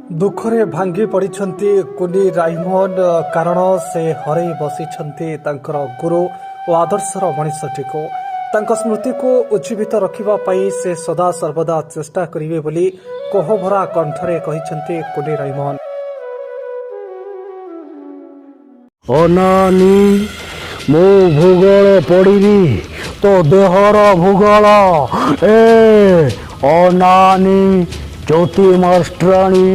दुखरे भांगी पड़िछन्ति कुनी राइमन कारण से हरै बसिछन्ति तांकर गुरु और आदर्शर मनीषटीको तांक स्मृति को उज्जीवित रखिबा पई से सदा सर्वदा चेष्टा करिवे बोली कोहभरा कंठरे कहिछन्ति कुनी राइमन। अनानी मो भूगोल पढ़ी तो देहर भूगोल ए अनानी ज्योति मास्टराणी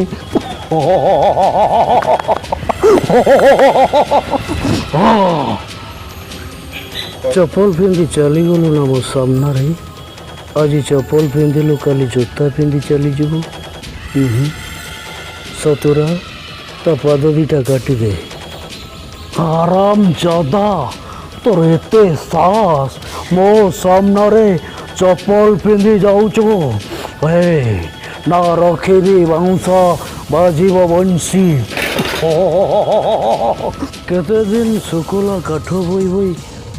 चप्पल पिंधि चलीगलु ना मो सामने आज चप्पल पिंधिलु काली जोता पिंधि चलीजु सतुरा ता पाद दुटा काटिदे आराम जादा तोर एते साहस मो सामने चप्पल पिंधि जाऊचु ना रखेबी बाउंस बाजीब बंशी केते दिन शुक्ला काठ बोई बोई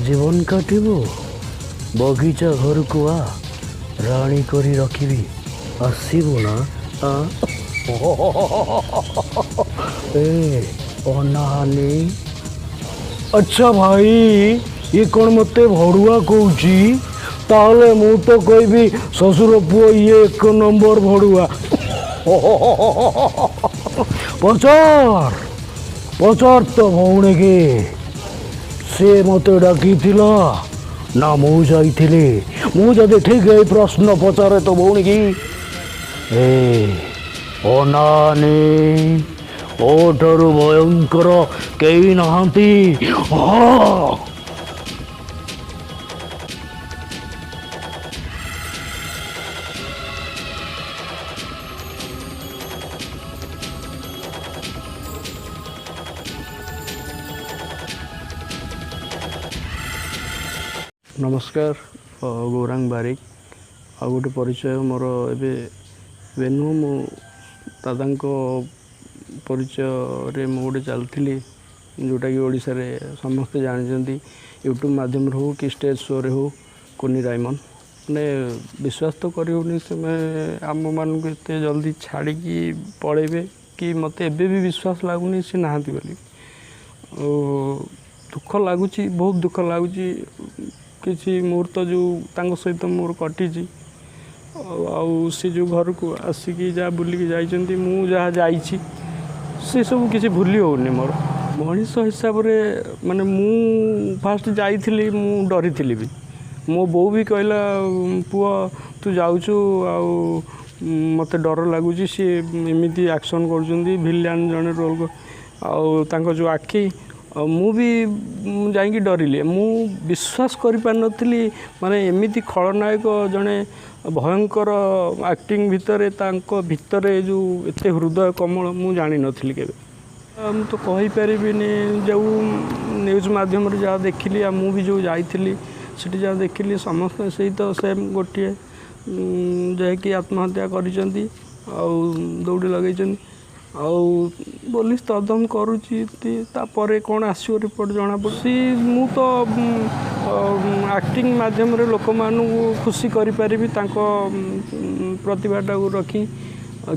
जीवन काटबो बगीचा घर को आ राणी करी रखी आसबू ना ए अनानी। अच्छा भाई ये कौन मते भड़ुआ कहूची ताले मु तो कहबी ससुर पुओ ये एक नंबर भड़ुआ पचार पचार तो भौणी के से मत डाकी ना मु जाइथिली मु जदि ठीक है प्रश्न पचारे तो भौणी की ए अनानी ओठरू भयंकर कई नहांती नमस्कार गौरांग बारिक आ गोटे परिचय मोर एबे वेनु मो दादा परिचय रे मु गोटे चलती जोटा कि ओडिशा रे समस्ते जानते यूट्यूब माध्यम हो कि स्टेज शो रे हो कुनी राइमन ने विश्वास तो करिवनी से मैं आम मान को एते जल्दी छाड़ी पड़ेबे कि मते एबे भी विश्वास लागुनी से नहांती बोली दुख लगुच बहुत दुख लगुच किसी मुहूर्त जो तांको सहित मोर कटी सी जो घर को आसिकी जहाँ बुलिकी जाइछन्ति मु जहाँ जाइछि से सब किसी भूली होनी मोर मनीष हिसाब रे माने मु फास्ट जाइथिली मु डरी थिली भी मो बो भी कहला पुआ तू जाउछु आउ मते डर लागुची सी एमिति एक्शन करजुंदी भिलियन जने रोल को आउ तांको जो आखी मु भी जाइकी डरिले मु विश्वास करि पार नथिली माने एमिति खलनायक जने भयंकर एक्टिंग भितरे तांको भितरे जो एते हृदय कमल मु जानी नथिली केबे मु तो कहि परिबिनी जो न्यूज माध्यम रे जा देखिली आ मु भी जो जाइथिली सेठी जा देखिली समस्त सही तो सेम गोटे जे कि आत्महत्या करिसंती आ दौड़ी लगैछन्ती आउ पुलिस तदम करुची तापर कौन आसो रिपोर्ट जना पड़ी मु तो एक्टिंग माध्यम रे लोक मानू खुशी करि परिबी तांको प्रतिभाटा को रखी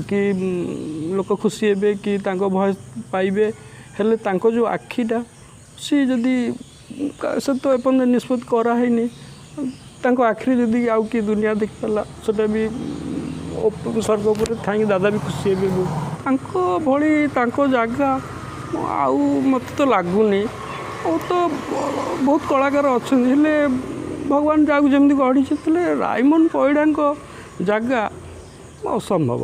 कि लोक खुशी हेबे कि तांको भॉइस पाइबे हेले तांको जो आखिटा सी जदि से तो एपन निष्पत्ति करा हैनी तांको आखिरी जदि आउ कि दुनिया देख पाला सेटा भी स्वर्ग उपर थाई दादा भी खुशी हेबे तांको भली तांको जागा आउ मत तो लगुनि तो बहुत कलाकार अच्छा भगवान जाग जमी गढ़ी राइमन पैड़ा जगह असंभव।